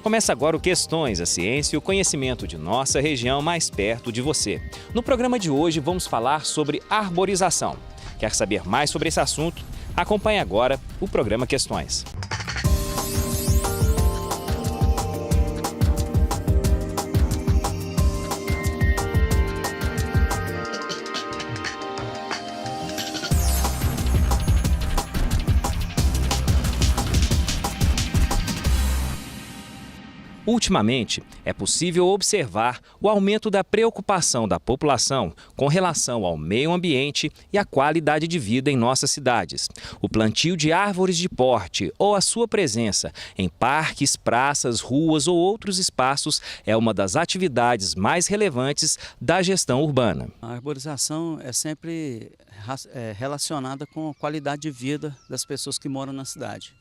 Começa agora o Questões, a ciência e o conhecimento de nossa região mais perto de você. No programa de hoje vamos falar sobre arborização. Quer saber mais sobre esse assunto? Acompanhe agora o programa Questões. Ultimamente, é possível observar o aumento da preocupação da população com relação ao meio ambiente e à qualidade de vida em nossas cidades. O plantio de árvores de porte ou a sua presença em parques, praças, ruas ou outros espaços é uma das atividades mais relevantes da gestão urbana. A arborização é sempre relacionada com a qualidade de vida das pessoas que moram na cidade.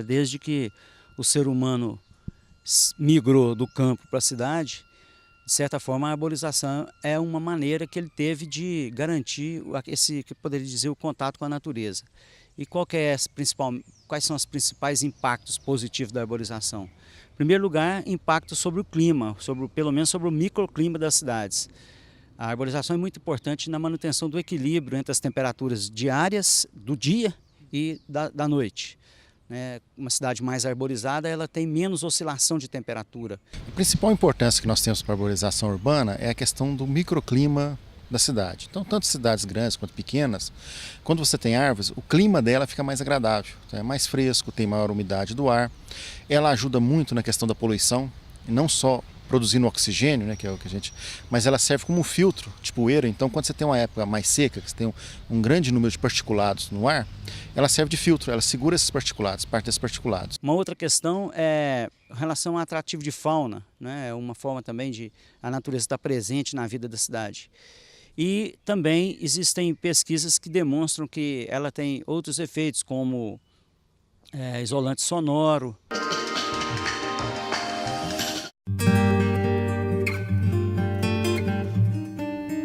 Desde que o ser humano migrou do campo para a cidade, de certa forma a arborização é uma maneira que ele teve de garantir que poderia dizer, o contato com a natureza. E quais são os principais impactos positivos da arborização? Em primeiro lugar, impacto sobre o clima, pelo menos sobre o microclima das cidades. A arborização é muito importante na manutenção do equilíbrio entre as temperaturas diárias do dia e da noite. Uma cidade mais arborizada, ela tem menos oscilação de temperatura. A principal importância que nós temos para a arborização urbana é a questão do microclima da cidade. Então, tanto cidades grandes quanto pequenas, quando você tem árvores, o clima dela fica mais agradável, é mais fresco, tem maior umidade do ar. Ela ajuda muito na questão da poluição, e não só produzindo oxigênio, que é o que a gente, mas ela serve como um filtro de poeira. Então, quando você tem uma época mais seca, que você tem um grande número de particulados no ar, ela serve de filtro, ela segura esses particulados, parte desses particulados. Uma outra questão é em relação ao atrativo de fauna, é uma forma também de a natureza estar presente na vida da cidade. E também existem pesquisas que demonstram que ela tem outros efeitos, como isolante sonoro.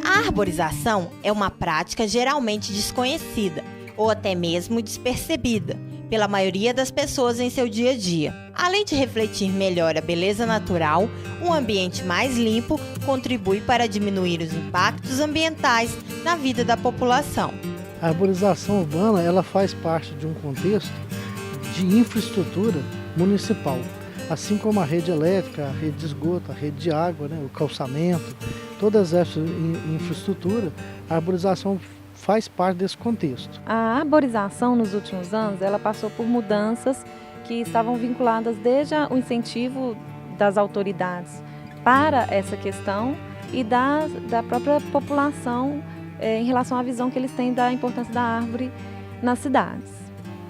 A arborização é uma prática geralmente desconhecida ou até mesmo despercebida pela maioria das pessoas em seu dia a dia. Além de refletir melhor a beleza natural, um ambiente mais limpo contribui para diminuir os impactos ambientais na vida da população. A arborização urbana ela faz parte de um contexto de infraestrutura municipal. Assim como a rede elétrica, a rede de esgoto, a rede de água, o calçamento, todas essas infraestruturas, a arborização faz parte desse contexto. A arborização nos últimos anos, ela passou por mudanças que estavam vinculadas desde o incentivo das autoridades para essa questão e da própria população em relação à visão que eles têm da importância da árvore nas cidades.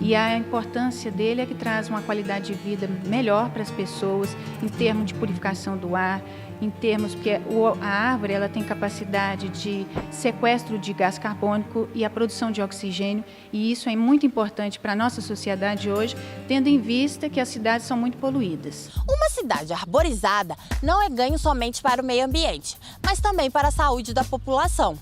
E a importância dele é que traz uma qualidade de vida melhor para as pessoas, em termos de purificação do ar, em termos porque a árvore ela tem capacidade de sequestro de gás carbônico e a produção de oxigênio, e isso é muito importante para a nossa sociedade hoje, tendo em vista que as cidades são muito poluídas. Uma cidade arborizada não é ganho somente para o meio ambiente, mas também para a saúde da população.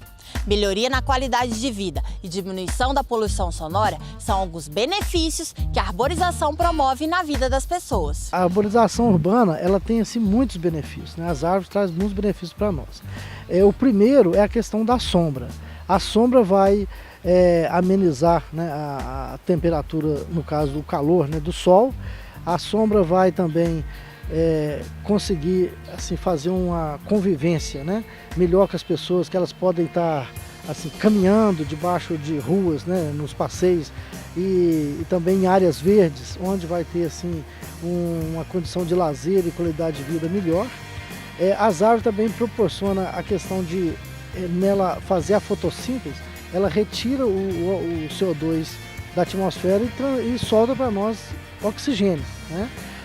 Melhoria na qualidade de vida e diminuição da poluição sonora são alguns benefícios que a arborização promove na vida das pessoas. A arborização urbana ela tem muitos benefícios, As árvores trazem muitos benefícios para nós. O primeiro é a questão da sombra. A sombra vai amenizar a temperatura, no caso o calor do sol. A sombra vai também conseguir fazer uma convivência melhor com as pessoas, que elas podem estar caminhando debaixo de ruas, nos passeios e também em áreas verdes, onde vai ter uma condição de lazer e qualidade de vida melhor. As árvores também proporcionam a questão de nela fazer a fotossíntese, ela retira o CO2 da atmosfera e solta para nós oxigênio,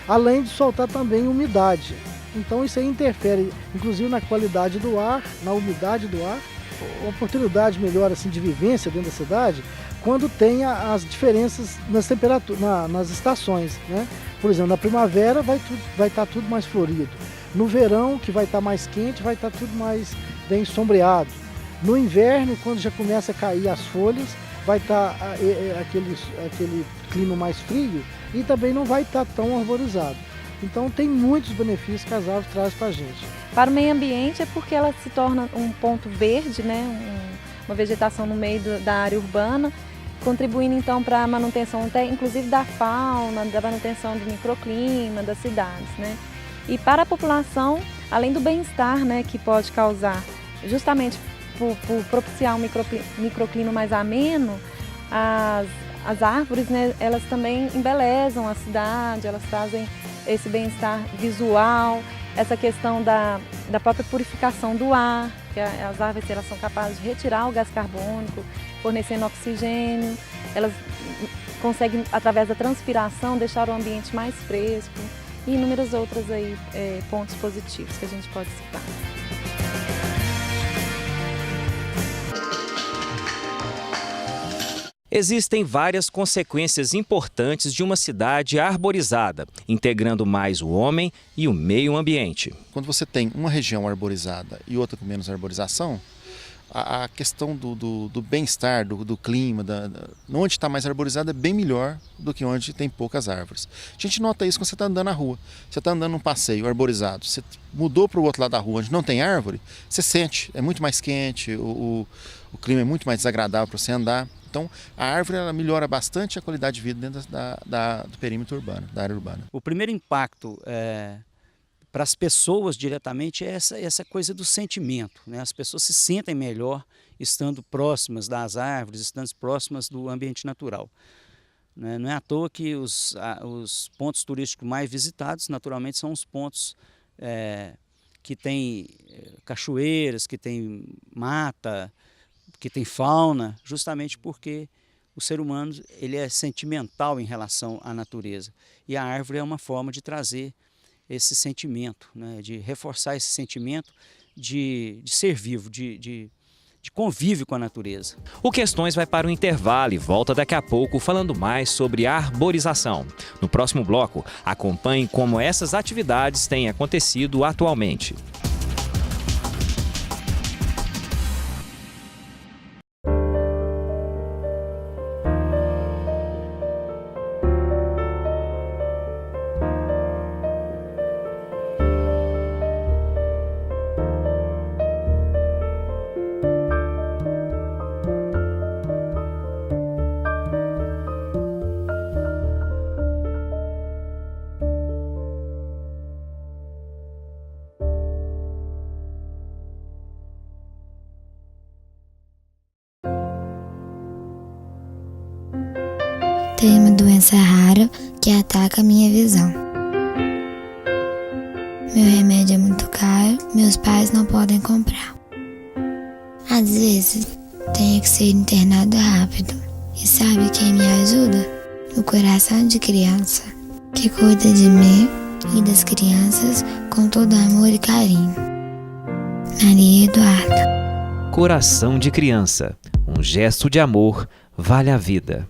além de soltar também umidade. Então isso aí interfere, inclusive, na qualidade do ar, na umidade do ar, uma oportunidade melhor de vivência dentro da cidade, quando tem as diferenças nas temperaturas, nas estações, Por exemplo, na primavera vai estar tudo mais florido. No verão, que vai estar mais quente, vai estar tudo mais bem sombreado. No inverno, quando já começa a cair as folhas, vai estar aquele clima mais frio e também não vai estar tão arborizado. Então tem muitos benefícios que as árvores trazem para a gente. Para o meio ambiente é porque ela se torna um ponto verde, né? Uma vegetação no meio da área urbana, contribuindo então para a manutenção até inclusive da fauna, da manutenção do microclima das cidades, né? E para a população, além do bem-estar, né, que pode causar, justamente por propiciar um microclima mais ameno, as árvores, né, elas também embelezam a cidade, elas trazem esse bem-estar visual, essa questão da própria purificação do ar, que as árvores elas são capazes de retirar o gás carbônico, fornecendo oxigênio, elas conseguem, através da transpiração, deixar o ambiente mais fresco e inúmeros outros aí, pontos positivos que a gente pode citar. Existem várias consequências importantes de uma cidade arborizada, integrando mais o homem e o meio ambiente. Quando você tem uma região arborizada e outra com menos arborização, a questão do bem-estar, do clima, onde está mais arborizado é bem melhor do que onde tem poucas árvores. A gente nota isso quando você está andando na rua. Você está andando num passeio arborizado, você mudou para o outro lado da rua onde não tem árvore, você sente, é muito mais quente, o clima é muito mais desagradável para você andar. Então, a árvore ela melhora bastante a qualidade de vida dentro do perímetro urbano, da área urbana. O primeiro impacto para as pessoas diretamente é essa coisa do sentimento, né? As pessoas se sentem melhor estando próximas das árvores, estando próximas do ambiente natural. Não é à toa que os pontos turísticos mais visitados, naturalmente, são os pontos que tem cachoeiras, que tem mata, que tem fauna, justamente porque o ser humano ele é sentimental em relação à natureza. E a árvore é uma forma de trazer esse sentimento, né, de reforçar esse sentimento de ser vivo, de convívio com a natureza. O Questões vai para o intervalo e volta daqui a pouco falando mais sobre arborização. No próximo bloco, acompanhe como essas atividades têm acontecido atualmente. Tenho uma doença rara que ataca a minha visão. Meu remédio é muito caro, meus pais não podem comprar. Às vezes, tenho que ser internado rápido. E sabe quem me ajuda? O coração de criança, que cuida de mim e das crianças com todo amor e carinho. Maria Eduarda. Coração de criança, um gesto de amor vale a vida.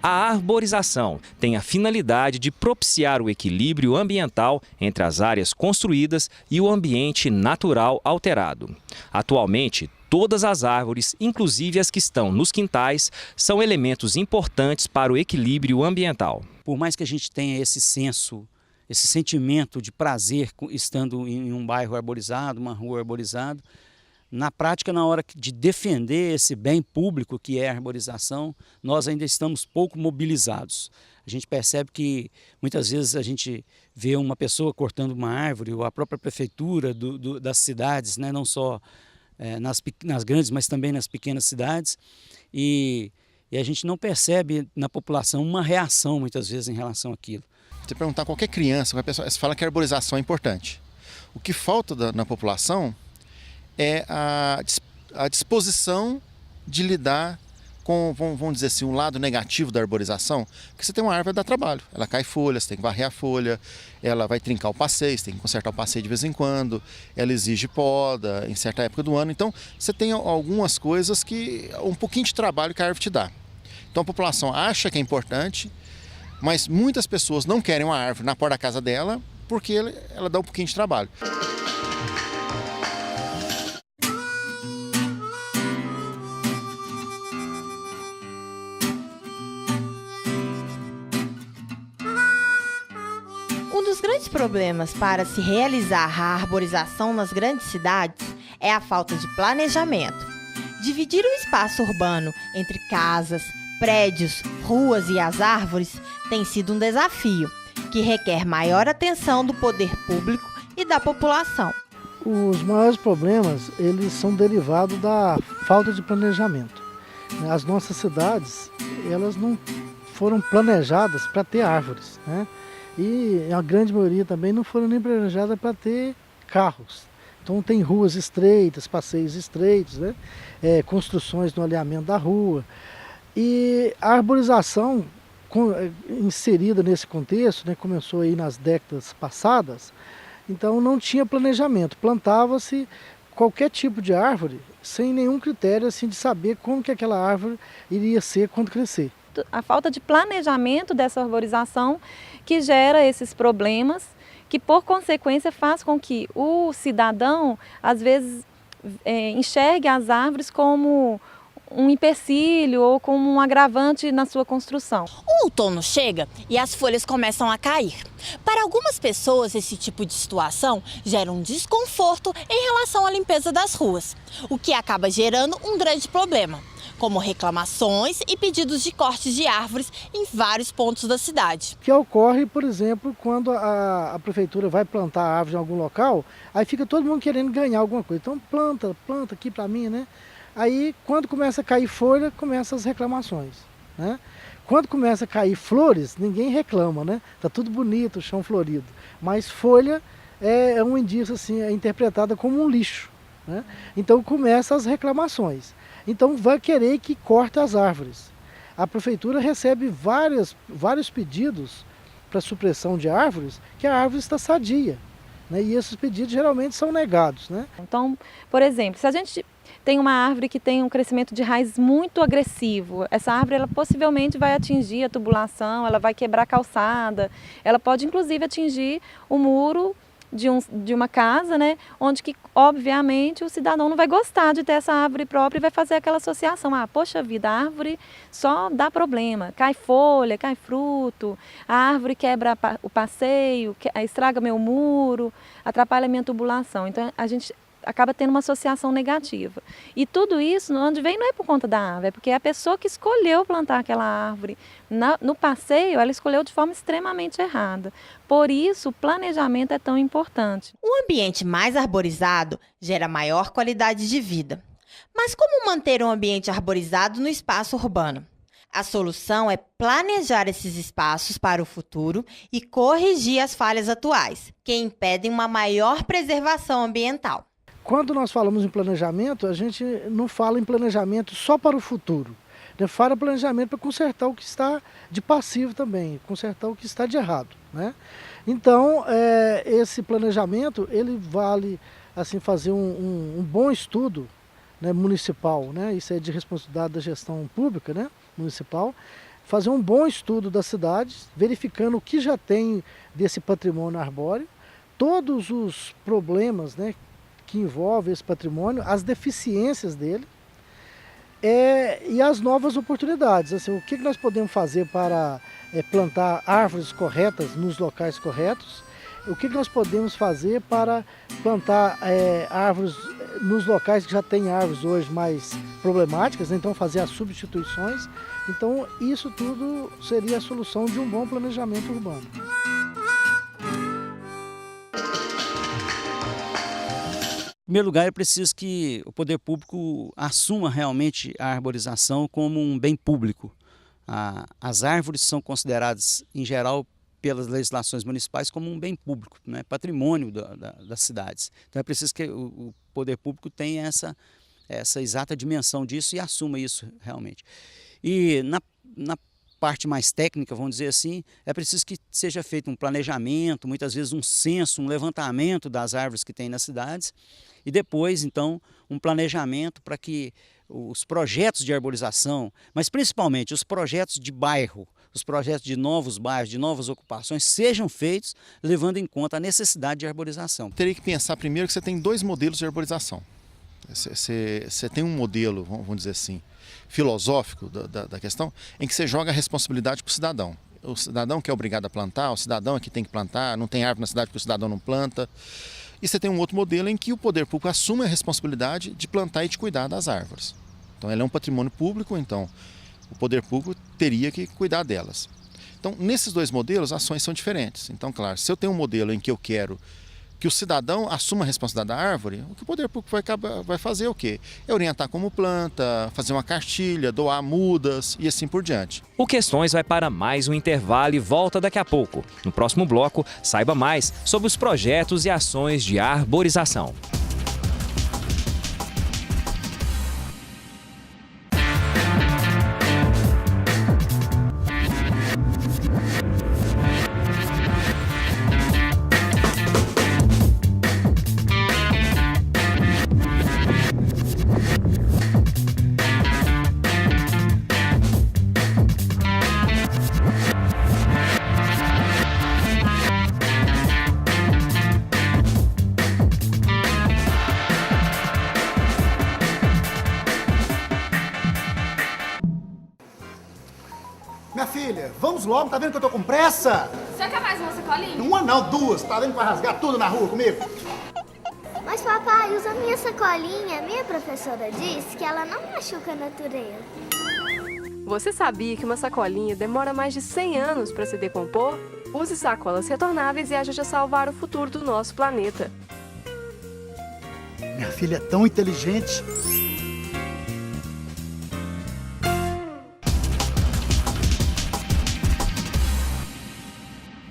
A arborização tem a finalidade de propiciar o equilíbrio ambiental entre as áreas construídas e o ambiente natural alterado. Atualmente, todas as árvores, inclusive as que estão nos quintais, são elementos importantes para o equilíbrio ambiental. Por mais que a gente tenha esse sentimento de prazer estando em um bairro arborizado, uma rua arborizada, na prática, na hora de defender esse bem público que é a arborização, nós ainda estamos pouco mobilizados. A gente percebe que muitas vezes a gente vê uma pessoa cortando uma árvore, ou a própria prefeitura das cidades, né? Não só nas grandes, mas também nas pequenas cidades, e a gente não percebe na população uma reação muitas vezes em relação àquilo. Se perguntar a qualquer criança, você fala que a arborização é importante. O que falta na população é a disposição de lidar com, vamos dizer assim, um lado negativo da arborização, porque você tem uma árvore, dá trabalho, ela cai folha, você tem que varrer a folha, ela vai trincar o passeio, você tem que consertar o passeio de vez em quando, ela exige poda em certa época do ano, então você tem algumas coisas que, um pouquinho de trabalho que a árvore te dá. Então a população acha que é importante, mas muitas pessoas não querem uma árvore na porta da casa dela, porque ela dá um pouquinho de trabalho. dos grandes problemas para se realizar a arborização nas grandes cidades é a falta de planejamento. Dividir o espaço urbano entre casas, prédios, ruas e as árvores tem sido um desafio, que requer maior atenção do poder público e da população. Os maiores problemas, eles são derivados da falta de planejamento. As nossas cidades, elas não foram planejadas para ter árvores, né? E a grande maioria também não foram nem planejadas para ter carros. Então tem ruas estreitas, passeios estreitos, né? Construções no alinhamento da rua. E a arborização inserida nesse contexto, né, começou aí nas décadas passadas. Então não tinha planejamento, plantava-se qualquer tipo de árvore sem nenhum critério assim, de saber como que aquela árvore iria ser quando crescer. A falta de planejamento dessa arborização que gera esses problemas, que por consequência faz com que o cidadão às vezes enxergue as árvores como um empecilho ou como um agravante na sua construção. O outono chega e as folhas começam a cair. Para algumas pessoas, esse tipo de situação gera um desconforto em relação à limpeza das ruas, o que acaba gerando um grande problema, como reclamações e pedidos de cortes de árvores em vários pontos da cidade. Que ocorre, por exemplo, quando a prefeitura vai plantar árvore em algum local, aí fica todo mundo querendo ganhar alguma coisa. Então planta aqui para mim, né? Aí, quando começa a cair folha, começam as reclamações, né? Quando começa a cair flores, ninguém reclama, né? Tá tudo bonito, o chão florido. Mas folha é um indício, assim, é interpretada como um lixo, né? Então, começam as reclamações. Então, vai querer que corte as árvores. A prefeitura recebe vários pedidos para supressão de árvores, que a árvore está sadia, né? E esses pedidos geralmente são negados, né? Então, por exemplo, se a gente tem uma árvore que tem um crescimento de raiz muito agressivo, essa árvore ela possivelmente vai atingir a tubulação, ela vai quebrar a calçada, ela pode inclusive atingir o muro de uma casa, né, onde que obviamente o cidadão não vai gostar de ter essa árvore própria e vai fazer aquela associação, poxa vida, a árvore só dá problema, cai folha, cai fruto, a árvore quebra o passeio, estraga meu muro, atrapalha a minha tubulação. Então a gente acaba tendo uma associação negativa. E tudo isso, onde vem, não é por conta da árvore, é porque a pessoa que escolheu plantar aquela árvore no passeio, ela escolheu de forma extremamente errada. Por isso, o planejamento é tão importante. Um ambiente mais arborizado gera maior qualidade de vida. Mas como manter um ambiente arborizado no espaço urbano? A solução é planejar esses espaços para o futuro e corrigir as falhas atuais, que impedem uma maior preservação ambiental. Quando nós falamos em planejamento, a gente não fala em planejamento só para o futuro. Né? Fala planejamento para consertar o que está de passivo também, consertar o que está de errado, né? Então, esse planejamento, ele vale assim, fazer um bom estudo, né, municipal, né? Isso é de responsabilidade da gestão pública, né, municipal. Fazer um bom estudo da cidade, verificando o que já tem desse patrimônio arbóreo, todos os problemas, né, que envolve esse patrimônio, as deficiências dele e as novas oportunidades. Assim, o que nós podemos fazer para plantar árvores corretas nos locais corretos, o que nós podemos fazer para plantar árvores nos locais que já tem árvores hoje mais problemáticas, então fazer as substituições. Então isso tudo seria a solução de um bom planejamento urbano. Em primeiro lugar, é preciso que o poder público assuma realmente a arborização como um bem público. As árvores são consideradas, em geral, pelas legislações municipais como um bem público, né? Patrimônio das cidades. Então é preciso que o poder público tenha essa exata dimensão disso e assuma isso realmente. E na parte mais técnica, vamos dizer assim, é preciso que seja feito um planejamento, muitas vezes um censo, um levantamento das árvores que tem nas cidades e depois, então, um planejamento para que os projetos de arborização, mas principalmente os projetos de bairro, os projetos de novos bairros, de novas ocupações, sejam feitos levando em conta a necessidade de arborização. Teria que pensar primeiro que você tem dois modelos de arborização. Você tem um modelo, vamos dizer assim, filosófico da questão, em que você joga a responsabilidade para o cidadão. o cidadão que é obrigado a plantar, o cidadão é que tem que plantar, não tem árvore na cidade porque o cidadão não planta. E você tem um outro modelo em que o poder público assume a responsabilidade de plantar e de cuidar das árvores. Então, ela é um patrimônio público, então o poder público teria que cuidar delas. Então, nesses dois modelos, ações são diferentes. Então, claro, se eu tenho um modelo em que eu quero que o cidadão assuma a responsabilidade da árvore, o que o poder público vai fazer é o quê? É orientar como planta, fazer uma cartilha, doar mudas e assim por diante. O Questões vai para mais um intervalo e volta daqui a pouco. No próximo bloco, saiba mais sobre os projetos e ações de arborização. Minha filha, vamos logo, tá vendo que eu tô com pressa? Você quer mais uma sacolinha? Uma não, duas, tá vendo que vai rasgar tudo na rua comigo? Mas papai, usa minha sacolinha. Minha professora disse que ela não machuca a natureza. Você sabia que uma sacolinha demora mais de 100 anos para se decompor? Use sacolas retornáveis e ajude a salvar o futuro do nosso planeta. Minha filha é tão inteligente.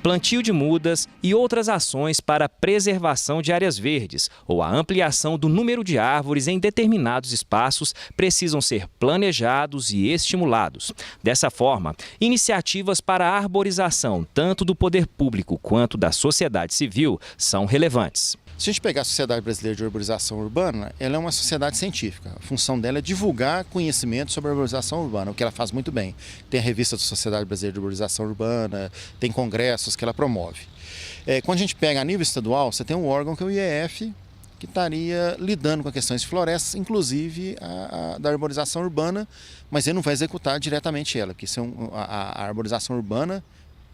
Plantio de mudas e outras ações para a preservação de áreas verdes ou a ampliação do número de árvores em determinados espaços precisam ser planejados e estimulados. Dessa forma, iniciativas para a arborização tanto do poder público quanto da sociedade civil são relevantes. Se a gente pegar a Sociedade Brasileira de Arborização Urbana, ela é uma sociedade científica. A função dela é divulgar conhecimento sobre a arborização urbana, o que ela faz muito bem. Tem a revista da Sociedade Brasileira de Arborização Urbana, tem congressos que ela promove. Quando a gente pega a nível estadual, você tem um órgão que é o IEF, que estaria lidando com questões de florestas, inclusive da arborização urbana, mas ele não vai executar diretamente ela, porque a arborização urbana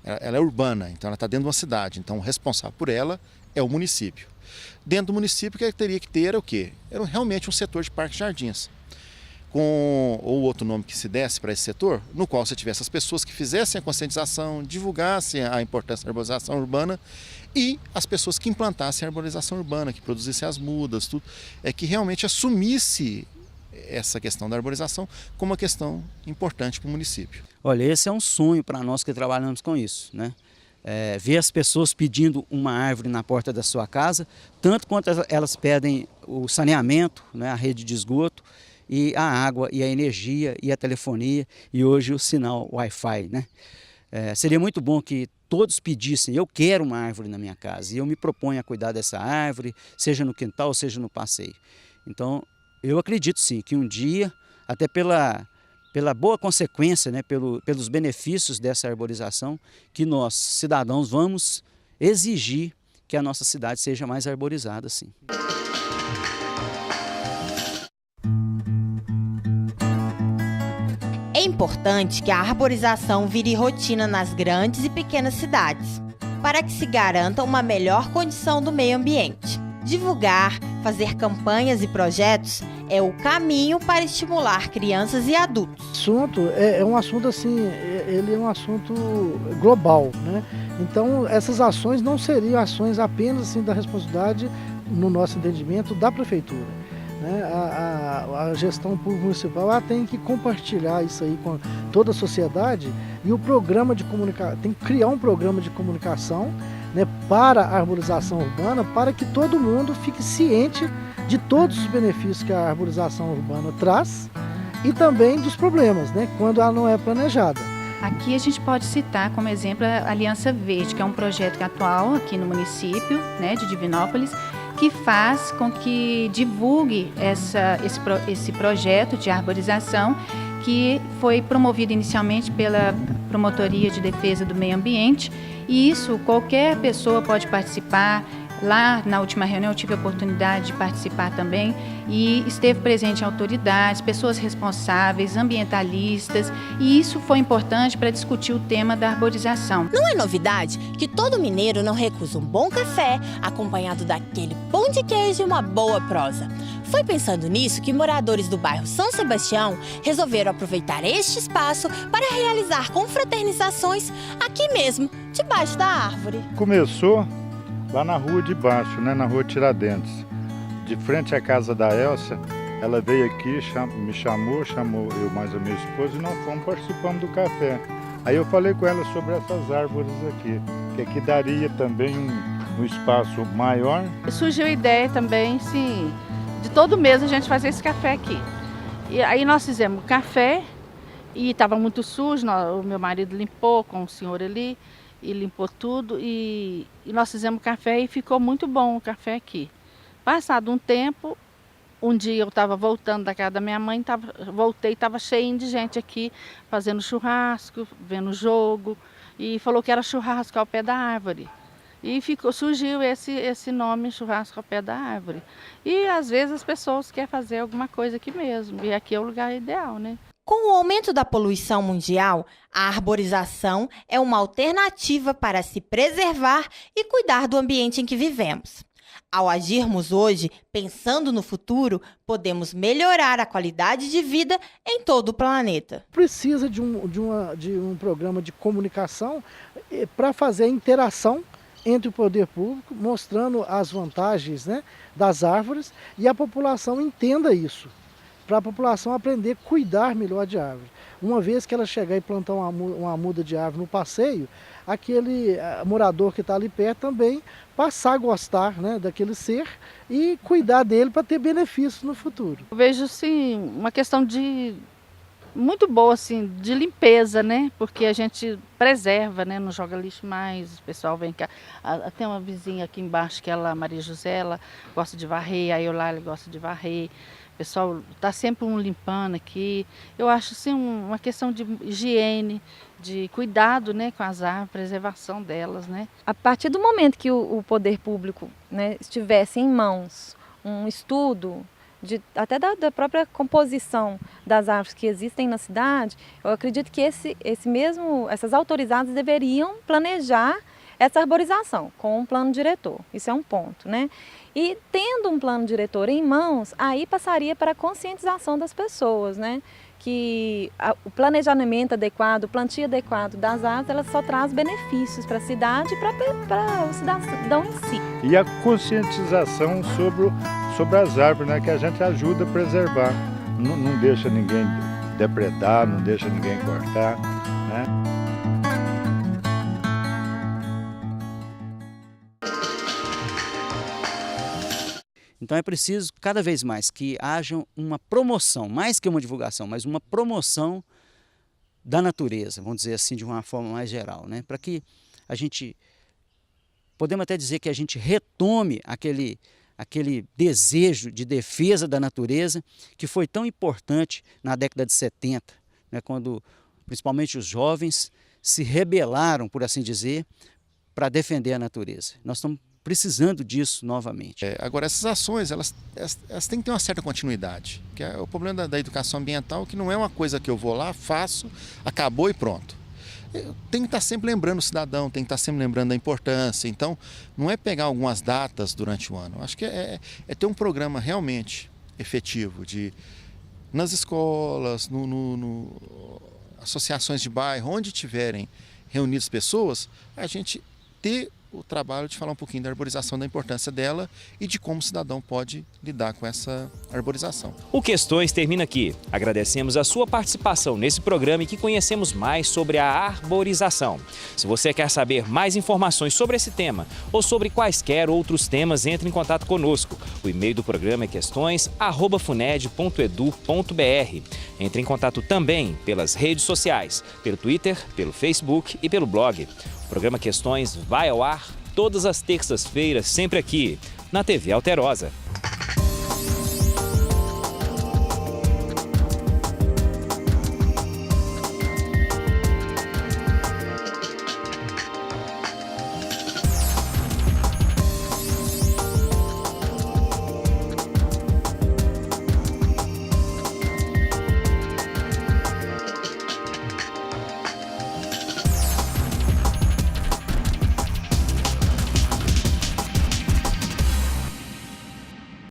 ela é urbana, então ela está dentro de uma cidade, então o responsável por ela é o município. Dentro do município, que teria que ter era o quê? Era realmente um setor de parques e jardins. Ou outro nome que se desse para esse setor, no qual você tivesse as pessoas que fizessem a conscientização, divulgassem a importância da arborização urbana e as pessoas que implantassem a arborização urbana, que produzissem as mudas, tudo, que realmente assumisse essa questão da arborização como uma questão importante para o município. Olha, esse é um sonho para nós que trabalhamos com isso, né? Ver as pessoas pedindo uma árvore na porta da sua casa, tanto quanto elas pedem o saneamento, né, a rede de esgoto, e a água, e a energia, e a telefonia, e hoje o sinal Wi-Fi, né? Seria muito bom que todos pedissem, eu quero uma árvore na minha casa, e eu me proponho a cuidar dessa árvore, seja no quintal, seja no passeio. Então, eu acredito sim, que um dia, até pela boa consequência, né, pelos benefícios dessa arborização, que nós, cidadãos, vamos exigir que a nossa cidade seja mais arborizada, sim. É importante que a arborização vire rotina nas grandes e pequenas cidades, para que se garanta uma melhor condição do meio ambiente. Divulgar, fazer campanhas e projetos é o caminho para estimular crianças e adultos. O assunto é um assunto assim, ele é um assunto global, né? Então essas ações não seriam ações apenas assim da responsabilidade, no nosso entendimento, da prefeitura, né? A gestão pública municipal ela tem que compartilhar isso aí com toda a sociedade e o programa de comunicação, tem que criar um programa de comunicação, né, para a arborização urbana, para que todo mundo fique ciente de todos os benefícios que a arborização urbana traz e também dos problemas, né, quando ela não é planejada. Aqui a gente pode citar como exemplo a Aliança Verde, que é um projeto atual aqui no município, né, de Divinópolis, que faz com que divulgue esse projeto de arborização que foi promovido inicialmente pela Promotoria de Defesa do Meio Ambiente. E isso, qualquer pessoa pode participar, Lá, na última reunião, eu tive a oportunidade de participar também e esteve presente autoridades, pessoas responsáveis, ambientalistas, e isso foi importante para discutir o tema da arborização. Não é novidade que todo mineiro não recusa um bom café, acompanhado daquele pão de queijo e uma boa prosa. Foi pensando nisso que moradores do bairro São Sebastião resolveram aproveitar este espaço para realizar confraternizações aqui mesmo, debaixo da árvore. Começou lá na rua de baixo, né, na rua Tiradentes, de frente à casa da Elsa. Ela veio aqui, me chamou eu mais a minha esposa, e nós fomos participando do café. Aí eu falei com ela sobre essas árvores aqui, que aqui daria também um espaço maior. Surgiu a ideia também, sim, de todo mês a gente fazer esse café aqui. E aí nós fizemos café e estava muito sujo, o meu marido limpou com o senhor ali, e limpou tudo, e nós fizemos café e ficou muito bom o café aqui. Passado um tempo, um dia eu estava voltando da casa da minha mãe, voltei e estava cheio de gente aqui, fazendo churrasco, vendo jogo, e falou que era churrasco ao pé da árvore. E surgiu esse nome, churrasco ao pé da árvore. E às vezes as pessoas querem fazer alguma coisa aqui mesmo, e aqui é o lugar ideal, né? Com o aumento da poluição mundial, a arborização é uma alternativa para se preservar e cuidar do ambiente em que vivemos. Ao agirmos hoje, pensando no futuro, podemos melhorar a qualidade de vida em todo o planeta. Precisa de um programa de comunicação para fazer a interação entre o poder público, mostrando as vantagens, né, das árvores, e a população entenda isso, para a população aprender a cuidar melhor de árvore. Uma vez que ela chegar e plantar uma muda de árvore no passeio, aquele morador que está ali perto também passar a gostar, né, daquele ser e cuidar dele para ter benefícios no futuro. Eu vejo, sim, uma questão muito boa, assim, de limpeza, né? Porque a gente preserva, né? Não joga lixo mais, o pessoal vem cá. Tem uma vizinha aqui embaixo, que ela, a Maria José, ela gosta de varrer, a Eulália gosta de varrer. O pessoal está sempre limpando aqui. Eu acho, assim, uma questão de higiene, de cuidado, né, com as árvores, preservação delas, né? A partir do momento que o poder público, né, estivesse em mãos um estudo até da própria composição das árvores que existem na cidade, eu acredito que essas autorizadas deveriam planejar essa arborização com um plano diretor. Isso é um ponto, né? E tendo um plano diretor em mãos, aí passaria para a conscientização das pessoas, né? Que o planejamento adequado, o plantio adequado das árvores, ela só traz benefícios para a cidade e para o cidadão em si. E a conscientização sobre as árvores, né, que a gente ajuda a preservar. Não deixa ninguém depredar, não deixa ninguém cortar, né? Então é preciso cada vez mais que haja uma promoção, mais que uma divulgação, mas uma promoção da natureza, vamos dizer assim, de uma forma mais geral, né? Para que a gente, podemos até dizer que a gente retome aquele desejo de defesa da natureza que foi tão importante na década de 70, né? Quando principalmente os jovens se rebelaram, por assim dizer, para defender a natureza. Nós estamos precisando disso novamente. Agora, essas ações, elas têm que ter uma certa continuidade, que é o problema da educação ambiental, que não é uma coisa que eu vou lá, faço, acabou e pronto. Tem que estar sempre lembrando o cidadão, tem que estar sempre lembrando da importância. Então, não é pegar algumas datas durante o ano. Acho que é ter um programa realmente efetivo nas escolas, associações de bairro, onde tiverem reunidas pessoas, a gente ter o trabalho de falar um pouquinho da arborização, da importância dela e de como o cidadão pode lidar com essa arborização. O Questões termina aqui. Agradecemos a sua participação nesse programa e que conhecemos mais sobre a arborização. Se você quer saber mais informações sobre esse tema ou sobre quaisquer outros temas, entre em contato conosco. O e-mail do programa é questões@funed.edu.br. Entre em contato também pelas redes sociais, pelo Twitter, pelo Facebook e pelo blog. O programa Questões vai ao ar todas as terças-feiras, sempre aqui, na TV Alterosa.